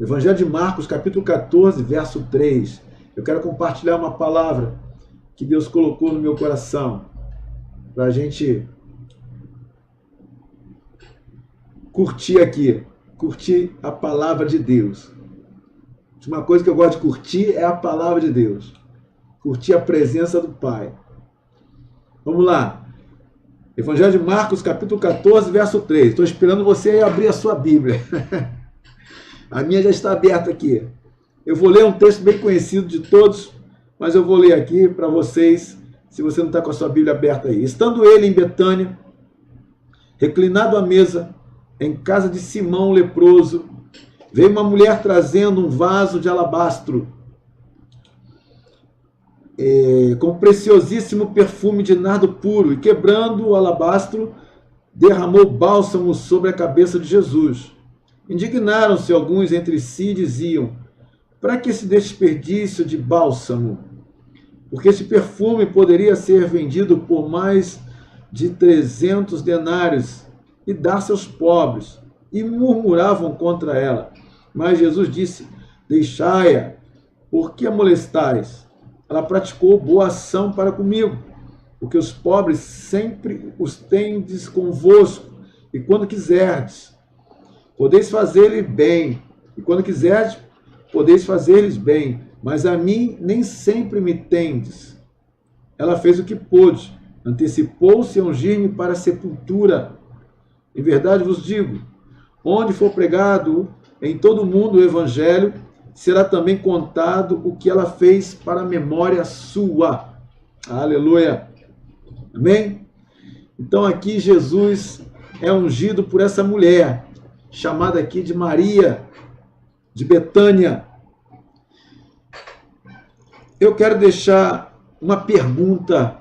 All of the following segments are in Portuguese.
Evangelho de Marcos, capítulo 14, verso 3. Eu quero compartilhar uma palavra que Deus colocou no meu coração para a gente curtir aqui, curtir a palavra de Deus. Uma coisa que eu gosto de curtir é a palavra de Deus, curtir a presença do Pai. Vamos lá. Evangelho de Marcos, capítulo 14, verso 3. Estou esperando você abrir a sua Bíblia. A minha já está aberta aqui. Eu vou ler um texto bem conhecido de todos, mas eu vou ler aqui para vocês, se você não está com a sua Bíblia aberta aí. Estando ele em Betânia, reclinado à mesa, em casa de Simão o leproso, veio uma mulher trazendo um vaso de alabastro, com preciosíssimo perfume de nardo puro, e quebrando o alabastro, derramou bálsamo sobre a cabeça de Jesus. Indignaram-se alguns entre si e diziam: para que esse desperdício de bálsamo? Porque esse perfume poderia ser vendido por mais de 300 denários e dar-se aos pobres. E murmuravam contra ela. Mas Jesus disse: deixai-a, por que a molestais? Ela praticou boa ação para comigo, porque os pobres sempre os tendes convosco, e quando quiserdes, podeis fazer-lhes bem, e quando quiserdes, podeis fazer-lhes bem, mas a mim nem sempre me tendes. Ela fez o que pôde, antecipou-se a ungir-me para a sepultura. Em verdade vos digo, onde for pregado em todo o mundo o evangelho, será também contado o que ela fez para a memória sua. Aleluia. Amém? Então aqui Jesus é ungido por essa mulher, chamada aqui de Maria, de Betânia. Eu quero deixar uma pergunta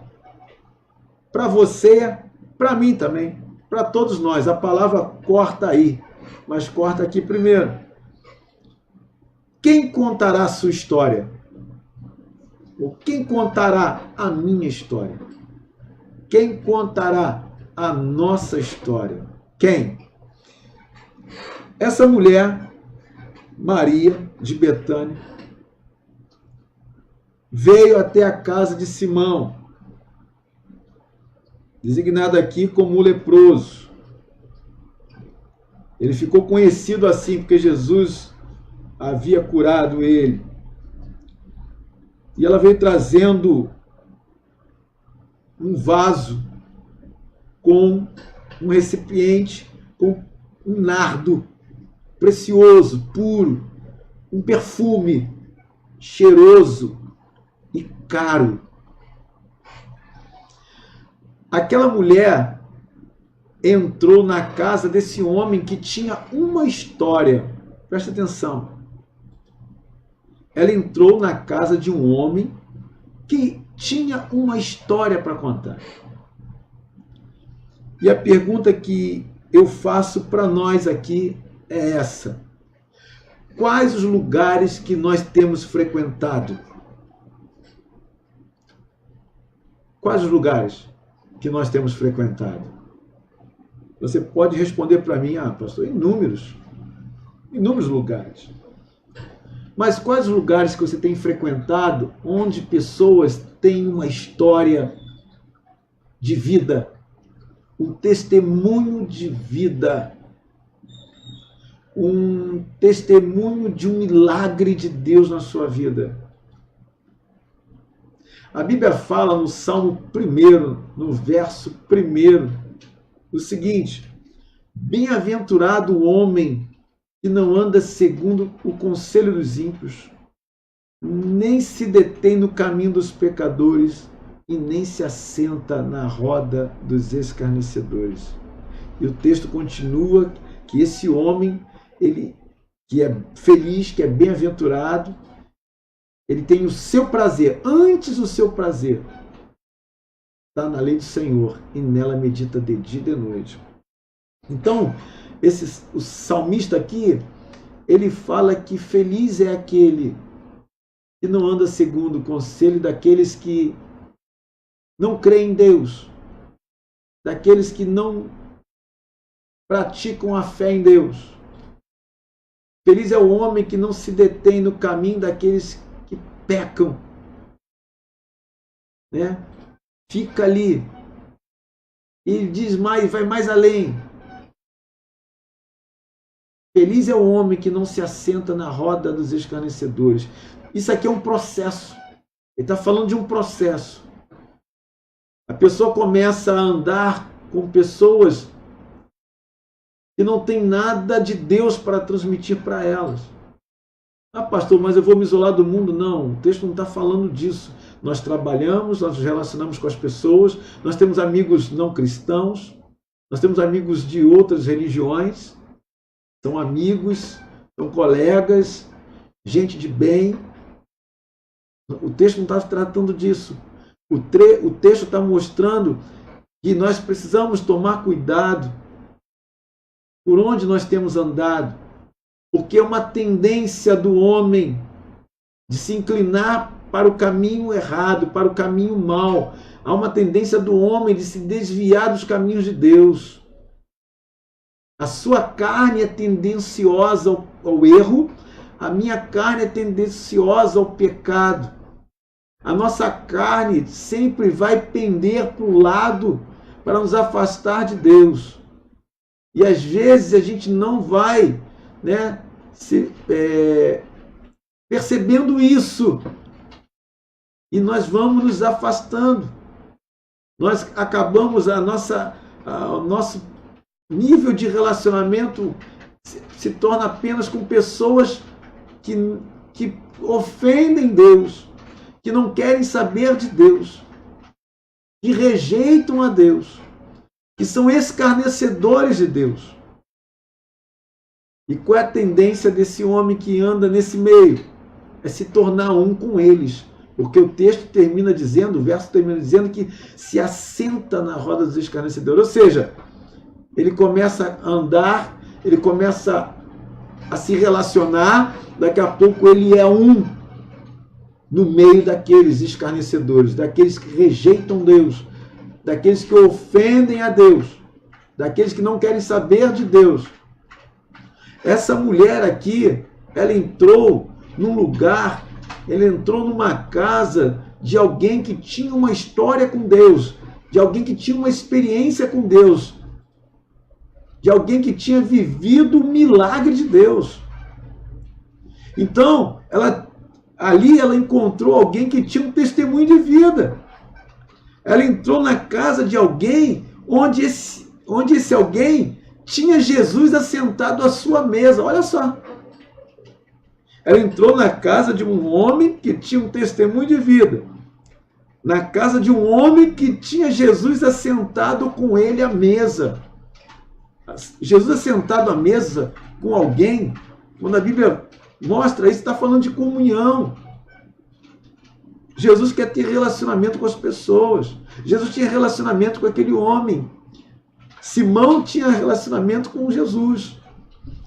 para você, para mim também, para todos nós. A palavra corta aí, mas corta aqui primeiro. Quem contará a sua história? Ou quem contará a minha história? Quem contará a nossa história? Quem? Essa mulher, Maria, de Betânia, veio até a casa de Simão, designado aqui como o leproso. Ele ficou conhecido assim porque Jesus havia curado ele. E ela veio trazendo um vaso com um recipiente com um nardo precioso, puro, um perfume cheiroso e caro. Aquela mulher entrou na casa desse homem que tinha uma história. Presta atenção. Ela entrou na casa de um homem que tinha uma história para contar. E a pergunta que eu faço para nós aqui é essa: quais os lugares que nós temos frequentado? Quais os lugares que nós temos frequentado? Você pode responder para mim: pastor, inúmeros lugares. Mas quais os lugares que você tem frequentado onde pessoas têm uma história de vida, um testemunho de vida, um testemunho de um milagre de Deus na sua vida? A Bíblia fala no Salmo 1, no verso 1, o seguinte: bem-aventurado o homem que não anda segundo o conselho dos ímpios, nem se detém no caminho dos pecadores, e nem se assenta na roda dos escarnecedores. E o texto continua que esse homem, ele que é feliz, que é bem-aventurado, ele tem o seu prazer, antes o seu prazer está na lei do Senhor, e nela medita de dia e de noite. Então, o salmista aqui, ele fala que feliz é aquele que não anda segundo o conselho daqueles que não creem em Deus, daqueles que não praticam a fé em Deus. Feliz é o homem que não se detém no caminho daqueles que pecam, né? Fica ali e diz mais, vai mais além. Feliz é o homem que não se assenta na roda dos escarnecedores. Isso aqui é um processo. Ele está falando de um processo. A pessoa começa a andar com pessoas que não tem nada de Deus para transmitir para elas. Ah, pastor, mas eu vou me isolar do mundo? Não, o texto não está falando disso. Nós trabalhamos, nós nos relacionamos com as pessoas, nós temos amigos não cristãos, nós temos amigos de outras religiões, são amigos, são colegas, gente de bem. O texto não está tratando disso. O texto está mostrando que nós precisamos tomar cuidado por onde nós temos andado, porque é uma tendência do homem de se inclinar para o caminho errado, para o caminho mau. Há uma tendência do homem de se desviar dos caminhos de Deus. A sua carne é tendenciosa ao erro, a minha carne é tendenciosa ao pecado. A nossa carne sempre vai pender para o lado para nos afastar de Deus. E às vezes a gente não vai, né, percebendo isso. E nós vamos nos afastando. Nós acabamos, o nosso nível de relacionamento se torna apenas com pessoas que ofendem Deus, que não querem saber de Deus, que rejeitam a Deus, que são escarnecedores de Deus. E qual é a tendência desse homem que anda nesse meio? É se tornar um com eles. Porque o texto termina dizendo, o verso termina dizendo que se assenta na roda dos escarnecedores. Ou seja, ele começa a andar, ele começa a se relacionar, daqui a pouco ele é um no meio daqueles escarnecedores, daqueles que rejeitam Deus, daqueles que ofendem a Deus, daqueles que não querem saber de Deus. Essa mulher aqui, ela entrou num lugar, ela entrou numa casa de alguém que tinha uma história com Deus, de alguém que tinha uma experiência com Deus, de alguém que tinha vivido o milagre de Deus. Então, ali ela encontrou alguém que tinha um testemunho de vida. Ela entrou na casa de alguém onde esse alguém tinha Jesus assentado à sua mesa. Olha só. Ela entrou na casa de um homem que tinha um testemunho de vida. Na casa de um homem que tinha Jesus assentado com ele à mesa. Jesus assentado à mesa com alguém, quando a Bíblia mostra isso, está falando de comunhão. Jesus quer ter relacionamento com as pessoas. Jesus tinha relacionamento com aquele homem. Simão tinha relacionamento com Jesus.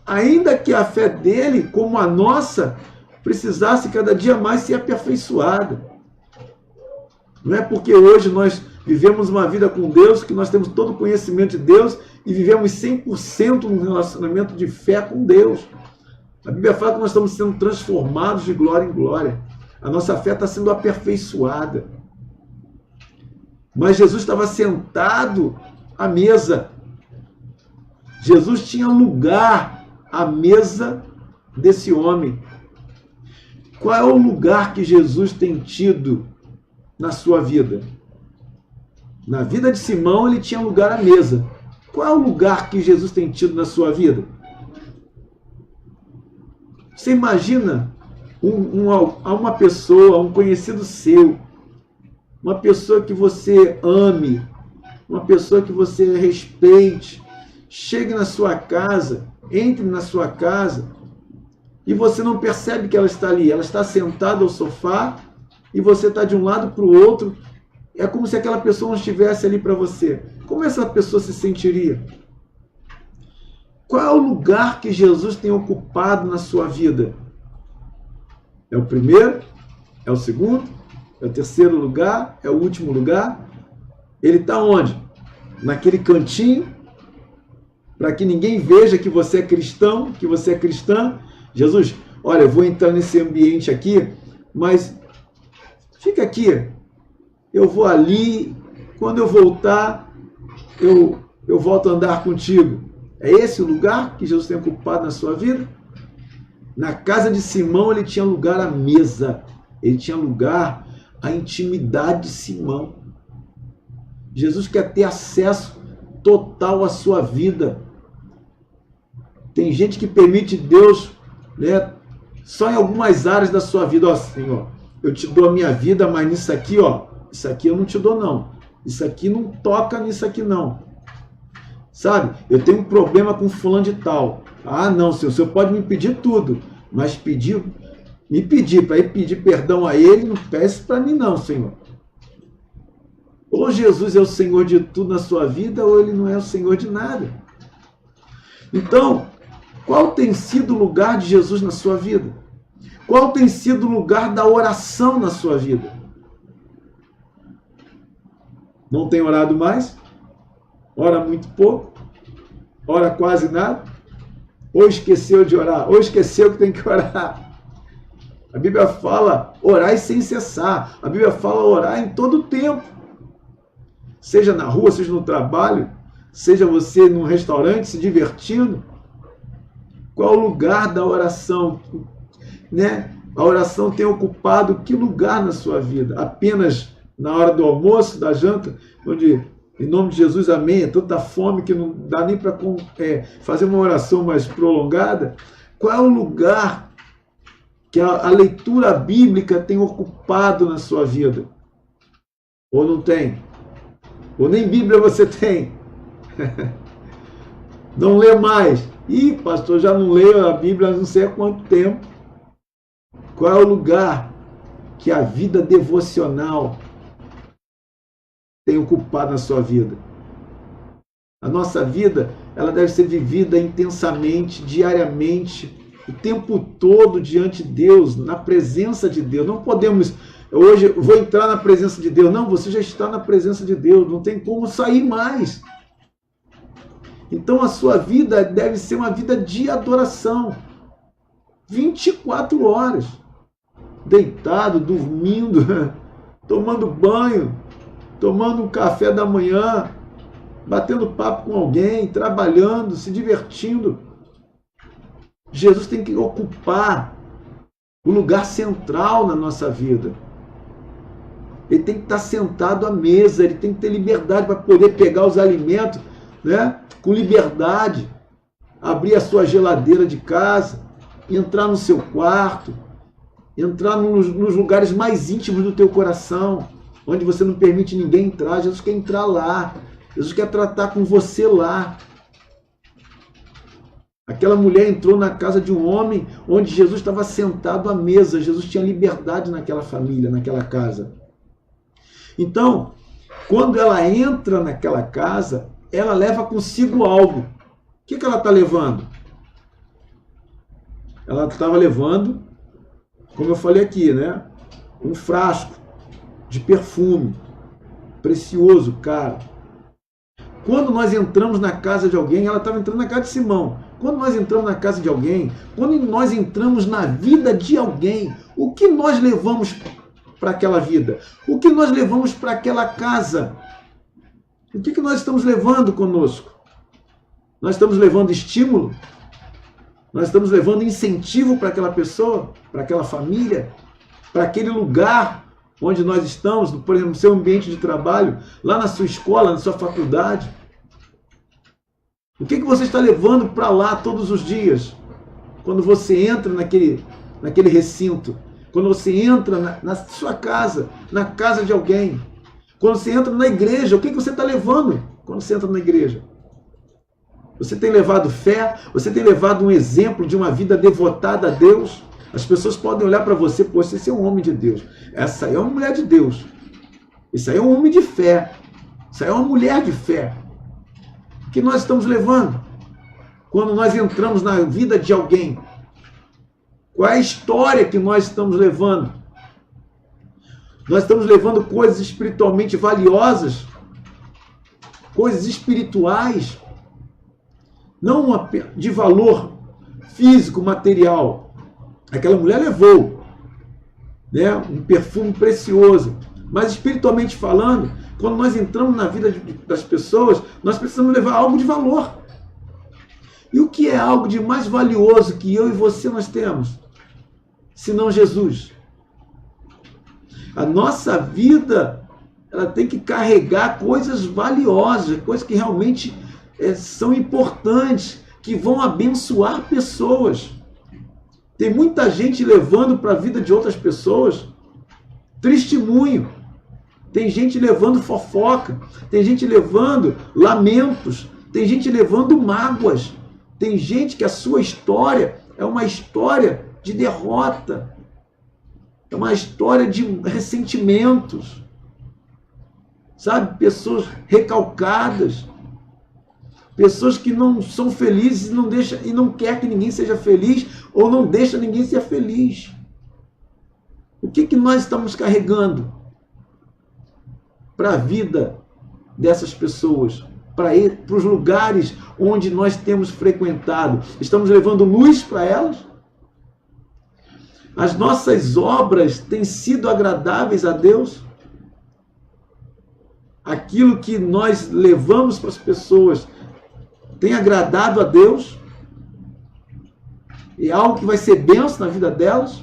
Ainda que a fé dele, como a nossa, precisasse cada dia mais ser aperfeiçoada. Não é porque hoje nós vivemos uma vida com Deus, que nós temos todo o conhecimento de Deus e vivemos 100% num relacionamento de fé com Deus. A Bíblia fala que nós estamos sendo transformados de glória em glória. A nossa fé está sendo aperfeiçoada. Mas Jesus estava sentado à mesa. Jesus tinha lugar à mesa desse homem. Qual é o lugar que Jesus tem tido na sua vida? Na vida de Simão, ele tinha lugar à mesa. Qual é o lugar que Jesus tem tido na sua vida? Você imagina uma pessoa, um conhecido seu, uma pessoa que você ame, uma pessoa que você respeite, chegue na sua casa, entre na sua casa, e você não percebe que ela está ali. Ela está sentada ao sofá e você está de um lado para o outro. É como se aquela pessoa não estivesse ali para você. Como essa pessoa se sentiria? Qual é o lugar que Jesus tem ocupado na sua vida? É o primeiro? É o segundo? É o terceiro lugar? É o último lugar? Ele está onde? Naquele cantinho, para que ninguém veja que você é cristão, que você é cristã, Jesus, olha, eu vou entrar nesse ambiente aqui, mas fica aqui, eu vou ali, quando eu voltar, eu volto a andar contigo. É esse o lugar que Jesus tem ocupado na sua vida? Na casa de Simão ele tinha lugar à mesa, ele tinha lugar à intimidade de Simão. Jesus quer ter acesso total à sua vida. Tem gente que permite Deus, né, só em algumas áreas da sua vida. Ó, Senhor, eu te dou a minha vida, mas nisso aqui, ó, isso aqui eu não te dou não. Isso aqui não toca nisso aqui não. Sabe? Eu tenho um problema com fulano de tal. Ah, não, Senhor, o Senhor pode me pedir tudo, mas me pedir, para ir pedir perdão a Ele, não peça para mim não, Senhor. Ou Jesus é o Senhor de tudo na sua vida, ou Ele não é o Senhor de nada. Então, qual tem sido o lugar de Jesus na sua vida? Qual tem sido o lugar da oração na sua vida? Não tem orado mais? Ora muito pouco? Ora quase nada? Ou esqueceu de orar? Ou esqueceu que tem que orar? A Bíblia fala orar sem cessar. A Bíblia fala orar em todo o tempo. Seja na rua, seja no trabalho, seja você num restaurante se divertindo. Qual o lugar da oração? Né? A oração tem ocupado que lugar na sua vida? Apenas na hora do almoço, da janta, onde, em nome de Jesus, amém, é tanta fome que não dá nem para fazer uma oração mais prolongada? Qual é o lugar que a leitura bíblica tem ocupado na sua vida? Ou não tem? Ou nem Bíblia você tem? Não lê mais. Ih, pastor, já não leio a Bíblia há não sei há quanto tempo. Qual é o lugar que a vida devocional tem ocupado na sua vida? A nossa vida, ela deve ser vivida intensamente, diariamente, o tempo todo diante de Deus, na presença de Deus. Não podemos, hoje vou entrar na presença de Deus. Não, você já está na presença de Deus, não tem como sair mais. Então a sua vida deve ser uma vida de adoração. 24 horas. Deitado, dormindo, tomando banho, tomando um café da manhã, batendo papo com alguém, trabalhando, se divertindo. Jesus tem que ocupar o lugar central na nossa vida. Ele tem que estar sentado à mesa, ele tem que ter liberdade para poder pegar os alimentos, né, com liberdade, abrir a sua geladeira de casa, entrar no seu quarto, entrar nos lugares mais íntimos do teu coração, onde você não permite ninguém entrar. Jesus quer entrar lá. Jesus quer tratar com você lá. Aquela mulher entrou na casa de um homem onde Jesus estava sentado à mesa. Jesus tinha liberdade naquela família, naquela casa. Então, quando ela entra naquela casa, ela leva consigo algo. O que ela está levando? Ela estava levando, como eu falei aqui, né, um frasco de perfume, precioso, caro. Quando nós entramos na casa de alguém, ela estava entrando na casa de Simão. Quando nós entramos na casa de alguém, quando nós entramos na vida de alguém, o que nós levamos para aquela vida? O que nós levamos para aquela casa? O que nós estamos levando conosco? Nós estamos levando estímulo? Nós estamos levando incentivo para aquela pessoa, para aquela família, para aquele lugar onde nós estamos, por exemplo, no seu ambiente de trabalho, lá na sua escola, na sua faculdade. O que você está levando para lá todos os dias? Quando você entra naquele recinto, quando você entra na sua casa, na casa de alguém, quando você entra na igreja, o que você está levando quando você entra na igreja? Você tem levado fé? Você tem levado um exemplo de uma vida devotada a Deus? As pessoas podem olhar para você, pô, esse é um homem de Deus. Essa aí é uma mulher de Deus. Isso aí é um homem de fé. Isso aí é uma mulher de fé. O que nós estamos levando? Quando nós entramos na vida de alguém, qual é a história que nós estamos levando? Nós estamos levando coisas espiritualmente valiosas, coisas espirituais, não de valor físico, material. Aquela mulher levou, né, um perfume precioso. Mas espiritualmente falando, quando nós entramos na vida das pessoas, nós precisamos levar algo de valor. E o que é algo de mais valioso que eu e você nós temos? Senão Jesus. A nossa vida, ela tem que carregar coisas valiosas, coisas que realmente são importantes, que vão abençoar pessoas. Tem muita gente levando para a vida de outras pessoas testemunho. Tem gente levando fofoca, tem gente levando lamentos, tem gente levando mágoas, tem gente que a sua história é uma história de derrota, é uma história de ressentimentos, sabe? Pessoas recalcadas, pessoas que não são felizes e não quer que ninguém seja feliz ou não deixa ninguém ser feliz. O que nós estamos carregando para a vida dessas pessoas, para os lugares onde nós temos frequentado? Estamos levando luz para elas? As nossas obras têm sido agradáveis a Deus? Aquilo que nós levamos para as pessoas tem agradado a Deus? É algo que vai ser bênção na vida delas?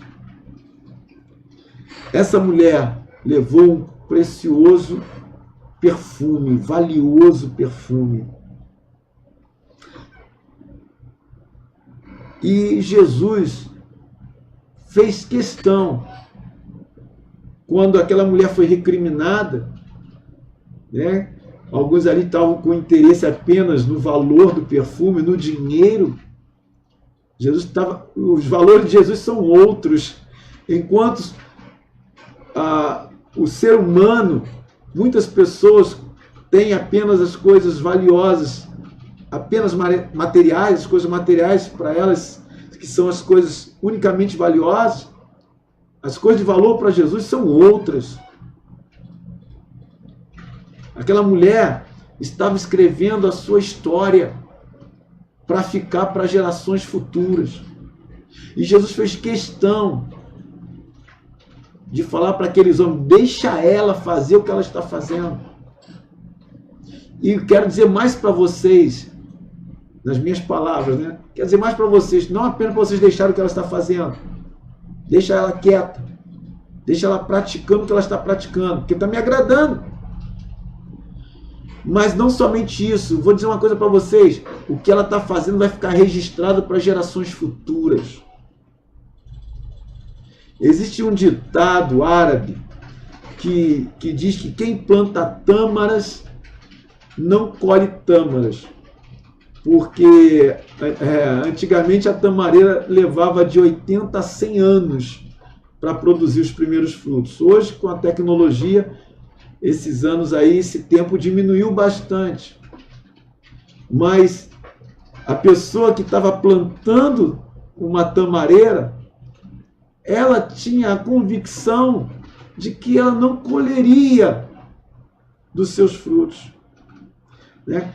Essa mulher levou um precioso perfume, valioso perfume. E Jesus fez questão, quando aquela mulher foi recriminada, né? Alguns ali estavam com interesse apenas no valor do perfume, no dinheiro. Os valores de Jesus são outros, enquanto o ser humano, muitas pessoas têm apenas as coisas valiosas, apenas materiais, as coisas materiais para elas, que são as coisas unicamente valiosas. As coisas de valor para Jesus são outras. Aquela mulher estava escrevendo a sua história para ficar para gerações futuras. E Jesus fez questão de falar para aqueles homens: deixa ela fazer o que ela está fazendo. E quero dizer mais para vocês, nas minhas palavras, né? Quero dizer mais para vocês, não apenas para vocês deixarem o que ela está fazendo. Deixa ela quieta. Deixa ela praticando o que ela está praticando, porque está me agradando. Mas não somente isso, vou dizer uma coisa para vocês: o que ela está fazendo vai ficar registrado para gerações futuras. Existe um ditado árabe que diz que quem planta tâmaras não colhe tâmaras, porque antigamente a tamareira levava de 80 a 100 anos para produzir os primeiros frutos. Hoje, com a tecnologia, esses anos aí, esse tempo diminuiu bastante. Mas a pessoa que estava plantando uma tamareira, ela tinha a convicção de que ela não colheria dos seus frutos.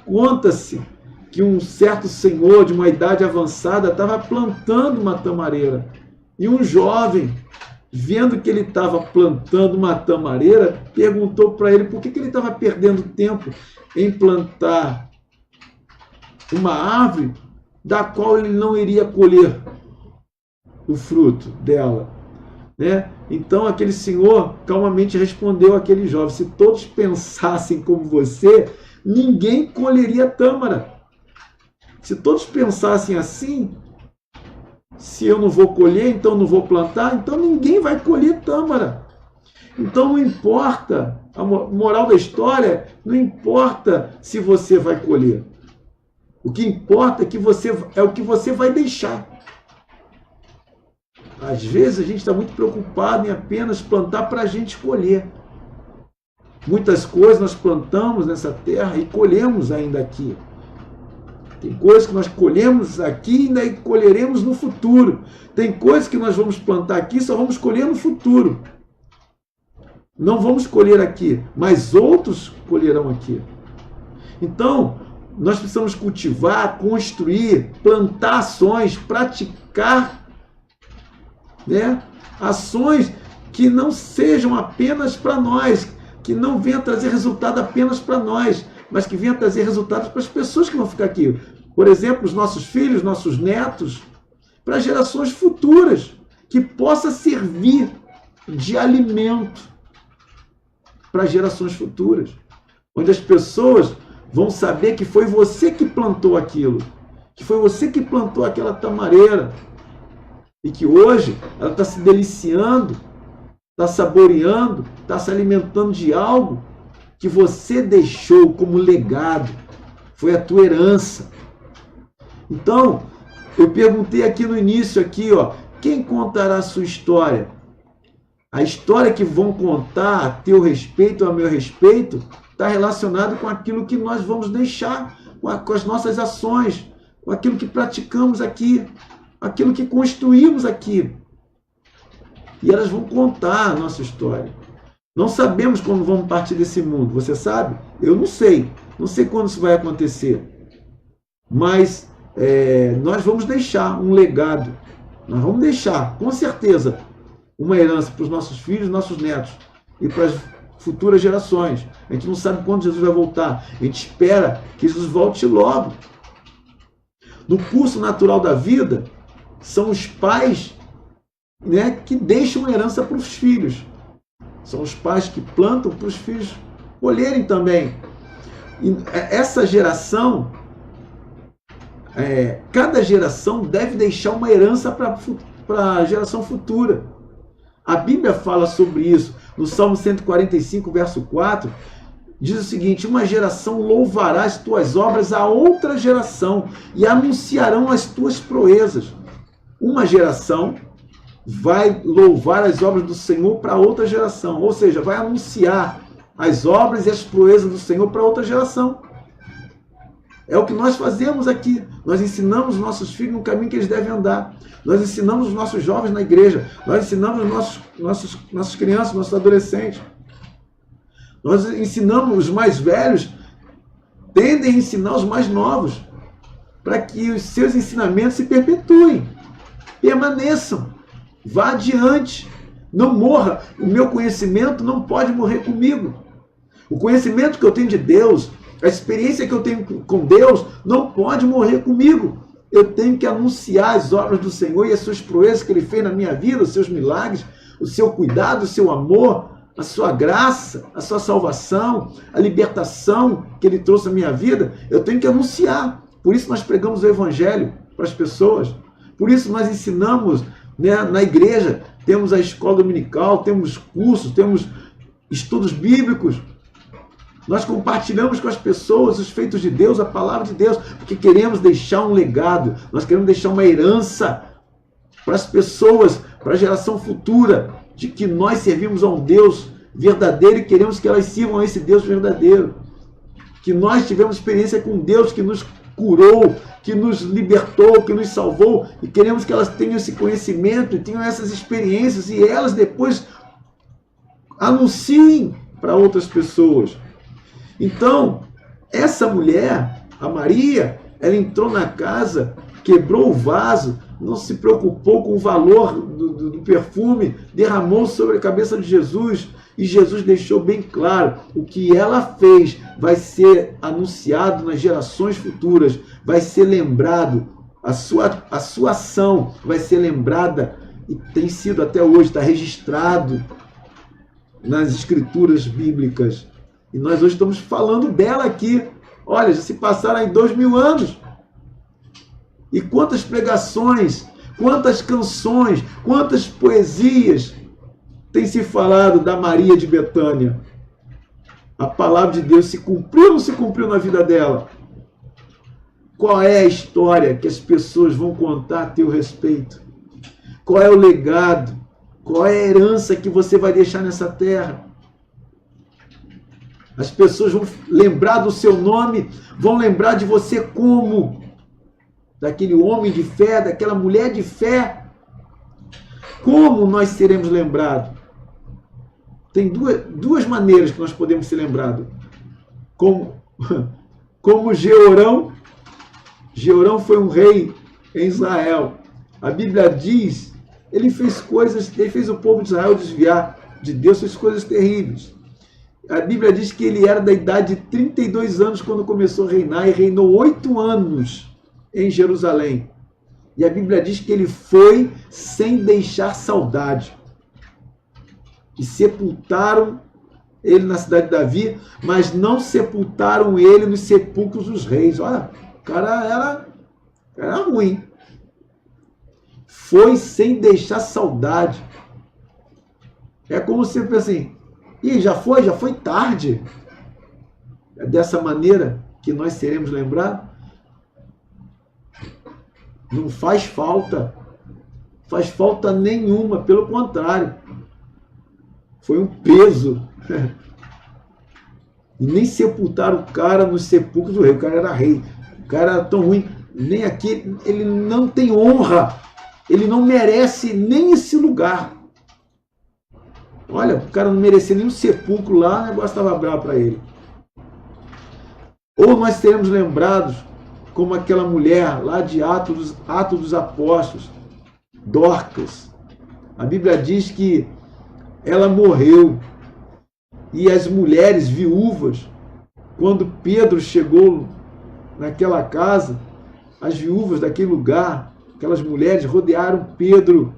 Conta-se que um certo senhor de uma idade avançada estava plantando uma tamareira. E um jovem, vendo que ele estava plantando uma tamareira, perguntou para ele por que ele estava perdendo tempo em plantar uma árvore da qual ele não iria colher o fruto dela. Então aquele senhor calmamente respondeu àquele jovem: se todos pensassem como você, ninguém colheria tâmara. Se todos pensassem assim, se eu não vou colher, então não vou plantar, então ninguém vai colher tâmara. Então não importa, a moral da história, não importa se você vai colher. O que importa é o que você vai deixar. Às vezes a gente está muito preocupado em apenas plantar para a gente colher. Muitas coisas nós plantamos nessa terra e colhemos ainda aqui. Tem coisas que nós colhemos aqui e ainda colheremos no futuro. Tem coisas que nós vamos plantar aqui e só vamos colher no futuro. Não vamos colher aqui, mas outros colherão aqui. Então, Nós precisamos cultivar, construir, plantar ações, praticar, né, ações que não sejam apenas para nós, que não venham trazer resultado apenas para nós, mas que venham trazer resultados para as pessoas que vão ficar aqui. Por exemplo, os nossos filhos, nossos netos, para gerações futuras, que possa servir de alimento para gerações futuras, onde as pessoas vão saber que foi você que plantou aquilo, que foi você que plantou aquela tamareira, e que hoje ela está se deliciando, está saboreando, está se alimentando de algo que você deixou como legado, foi a tua herança. Então, eu perguntei aqui no início, aqui, ó, quem contará a sua história? A história que vão contar a teu respeito, a meu respeito, está relacionado com aquilo que nós vamos deixar, com as nossas ações, com aquilo que praticamos aqui, aquilo que construímos aqui. E elas vão contar a nossa história. Não sabemos quando vamos partir desse mundo. Você sabe? Eu não sei. Não sei quando isso vai acontecer. Mas nós vamos deixar um legado. Nós vamos deixar, com certeza, uma herança para os nossos filhos, nossos netos e para as futuras gerações. A gente não sabe quando Jesus vai voltar. A gente espera que Jesus volte logo. No curso natural da vida, são os pais, né, que deixam uma herança para os filhos. São os pais que plantam para os filhos colherem também. E essa geração, cada geração deve deixar uma herança para a geração futura. A Bíblia fala sobre isso. No Salmo 145, verso 4, diz o seguinte: uma geração louvará as tuas obras a outra geração e anunciarão as tuas proezas. Uma geração vai louvar as obras do Senhor para outra geração, ou seja, vai anunciar as obras e as proezas do Senhor para outra geração. É o que nós fazemos aqui. Nós ensinamos os nossos filhos no caminho que eles devem andar. Nós ensinamos os nossos jovens na igreja. Nós ensinamos nossas crianças, nossos adolescentes. Nós ensinamos os mais velhos, tendem a ensinar os mais novos, para que os seus ensinamentos se perpetuem, permaneçam, vá adiante, não morra. O meu conhecimento não pode morrer comigo. O conhecimento que eu tenho de Deus, a experiência que eu tenho com Deus, não pode morrer comigo. Eu tenho que anunciar as obras do Senhor e as suas proezas que Ele fez na minha vida, os seus milagres, o seu cuidado, o seu amor, a sua graça, a sua salvação, a libertação que Ele trouxe na minha vida. Eu tenho que anunciar. Por isso nós pregamos o Evangelho para as pessoas. Por isso nós ensinamos, né, na igreja. Temos a escola dominical, temos cursos, temos estudos bíblicos. Nós compartilhamos com as pessoas os feitos de Deus, a palavra de Deus, porque queremos deixar um legado, nós queremos deixar uma herança para as pessoas, para a geração futura, de que nós servimos a um Deus verdadeiro e queremos que elas sirvam a esse Deus verdadeiro. Que nós tivemos experiência com Deus que nos curou, que nos libertou, que nos salvou, e queremos que elas tenham esse conhecimento e tenham essas experiências e elas depois anunciem para outras pessoas. Então, essa mulher, a Maria, ela entrou na casa, quebrou o vaso, não se preocupou com o valor do perfume, derramou sobre a cabeça de Jesus, e Jesus deixou bem claro: o que ela fez vai ser anunciado nas gerações futuras, vai ser lembrado, a sua ação vai ser lembrada, e tem sido até hoje, está registrado nas escrituras bíblicas. E nós hoje estamos falando dela aqui. Olha, já se passaram aí 2000 anos. E quantas pregações, quantas canções, quantas poesias tem se falado da Maria de Betânia. A palavra de Deus se cumpriu ou não se cumpriu na vida dela? Qual é a história que as pessoas vão contar a teu respeito? Qual é o legado? Qual é a herança que você vai deixar nessa terra? As pessoas vão lembrar do seu nome, vão lembrar de você como? Daquele homem de fé, daquela mulher de fé. Como nós seremos lembrados? Tem duas maneiras que nós podemos ser lembrados. Como como Jeorão. Jeorão foi um rei em Israel. A Bíblia diz, ele fez o povo de Israel desviar de Deus, fez coisas terríveis. A Bíblia diz que ele era da idade de 32 anos quando começou a reinar e reinou 8 anos em Jerusalém. E a Bíblia diz que ele foi sem deixar saudade. E sepultaram ele na cidade de Davi, mas não sepultaram ele nos sepulcros dos reis. Olha, o cara era ruim. Foi sem deixar saudade. É como se pensa assim, e já foi tarde. É dessa maneira que nós seremos lembrados. Não faz falta nenhuma, pelo contrário. Foi um peso. E nem sepultaram o cara nos sepulcros do rei. O cara era rei. O cara era tão ruim. Nem aqui, ele não tem honra. Ele não merece nem esse lugar. Olha, o cara não merecia nem um sepulcro lá, o negócio estava bravo para ele. Ou nós seremos lembrados como aquela mulher lá de Atos dos Apóstolos, Dorcas. A Bíblia diz que ela morreu. E as mulheres viúvas, quando Pedro chegou naquela casa, as viúvas daquele lugar, aquelas mulheres rodearam Pedro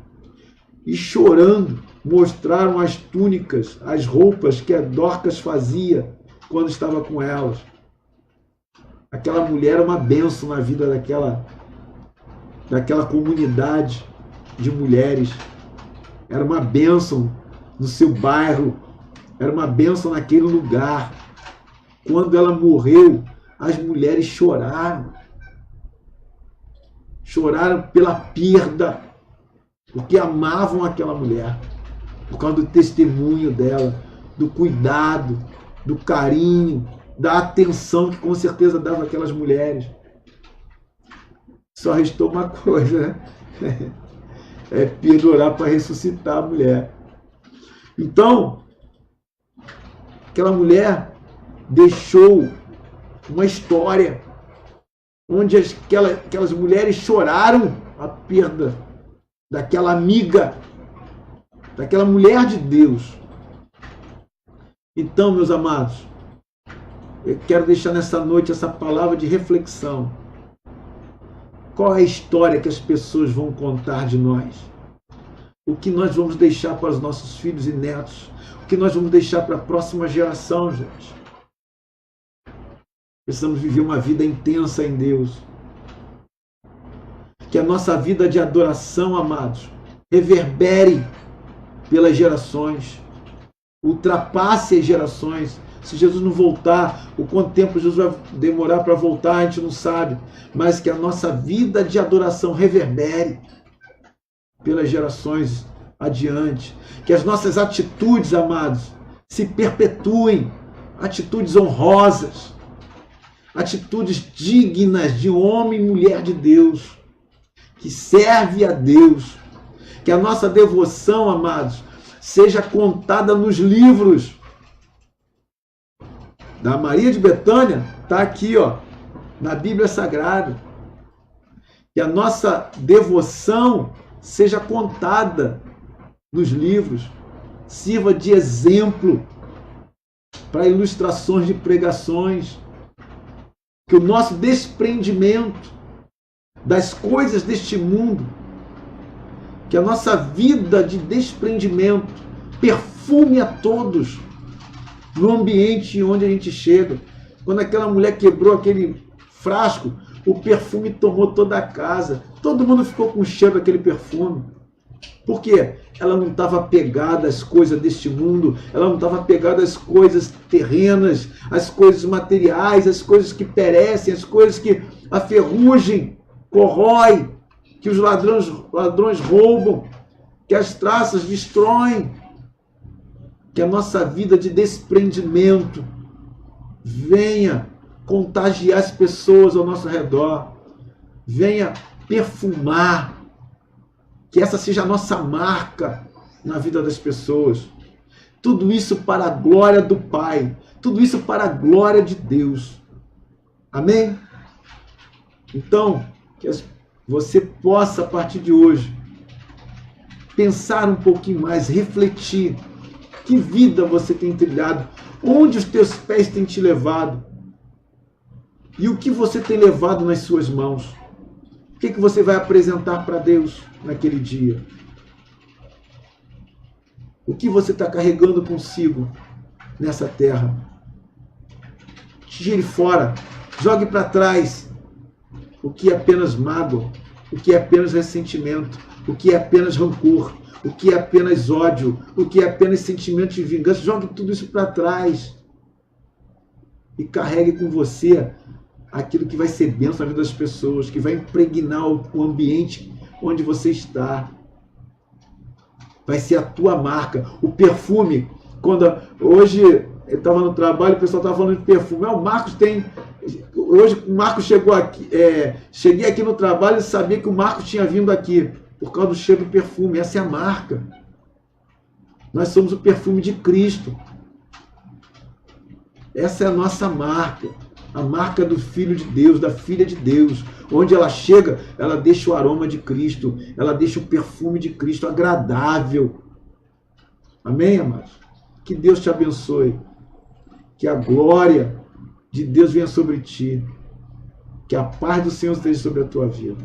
e chorando, mostraram as túnicas, as roupas que a Dorcas fazia quando estava com elas. Aquela mulher era uma bênção na vida daquela comunidade de mulheres. Era uma bênção no seu bairro, era uma bênção naquele lugar. Quando ela morreu, as mulheres choraram. Choraram pela perda, porque amavam aquela mulher, por causa do testemunho dela, do cuidado, do carinho, da atenção que com certeza dava aquelas mulheres. Só restou uma coisa, né? É Pedro orar para ressuscitar a mulher. Então, aquela mulher deixou uma história onde aquelas mulheres choraram a perda daquela amiga, daquela mulher de Deus. Então, meus amados, eu quero deixar nessa noite essa palavra de reflexão. Qual é a história que as pessoas vão contar de nós? O que nós vamos deixar para os nossos filhos e netos? O que nós vamos deixar para a próxima geração, gente? Precisamos viver uma vida intensa em Deus. Que a nossa vida de adoração, amados, reverbere pelas gerações, ultrapasse as gerações. Se Jesus não voltar, o quanto tempo Jesus vai demorar para voltar, a gente não sabe. Mas que a nossa vida de adoração reverbere pelas gerações adiante. Que as nossas atitudes, amados, se perpetuem. Atitudes honrosas. Atitudes dignas de homem e mulher de Deus. Que serve a Deus. Que a nossa devoção, amados, seja contada nos livros. Da Maria de Betânia, está aqui, ó, na Bíblia Sagrada. Que a nossa devoção seja contada nos livros, sirva de exemplo para ilustrações de pregações. Que o nosso desprendimento das coisas deste mundo, que a nossa vida de desprendimento perfume a todos no ambiente onde a gente chega. Quando aquela mulher quebrou aquele frasco, o perfume tomou toda a casa. Todo mundo ficou com o cheiro daquele perfume. Por quê? Ela não estava apegada às coisas deste mundo, ela não estava apegada às coisas terrenas, às coisas materiais, às coisas que perecem, às coisas que a ferrugem corrói, que os ladrões roubam, que as traças destroem. Que a nossa vida de desprendimento venha contagiar as pessoas ao nosso redor, venha perfumar, que essa seja a nossa marca na vida das pessoas. Tudo isso para a glória do Pai, tudo isso para a glória de Deus. Amém? Então, que você possa, a partir de hoje, pensar um pouquinho mais, refletir. Que vida você tem trilhado? Onde os teus pés têm te levado? E o que você tem levado nas suas mãos? O que você vai apresentar para Deus naquele dia? O que você está carregando consigo nessa terra? Tire fora, jogue para trás o que é apenas mágoa, o que é apenas ressentimento, o que é apenas rancor, o que é apenas ódio, o que é apenas sentimento de vingança. Jogue tudo isso para trás e carregue com você aquilo que vai ser bênção na vida das pessoas, que vai impregnar o ambiente onde você está. Vai ser a tua marca. O perfume, hoje eu estava no trabalho, o pessoal estava falando de perfume. O Marcos tem... Hoje o Marcos chegou aqui, cheguei aqui no trabalho e sabia que o Marcos tinha vindo aqui, por causa do cheiro do perfume. Essa é a marca. Nós somos o perfume de Cristo. Essa é a nossa marca. A marca do Filho de Deus, da Filha de Deus. Onde ela chega, ela deixa o aroma de Cristo. Ela deixa o perfume de Cristo agradável. Amém, amados? Que Deus te abençoe. Que a glória de Deus venha sobre ti. Que a paz do Senhor esteja sobre a tua vida.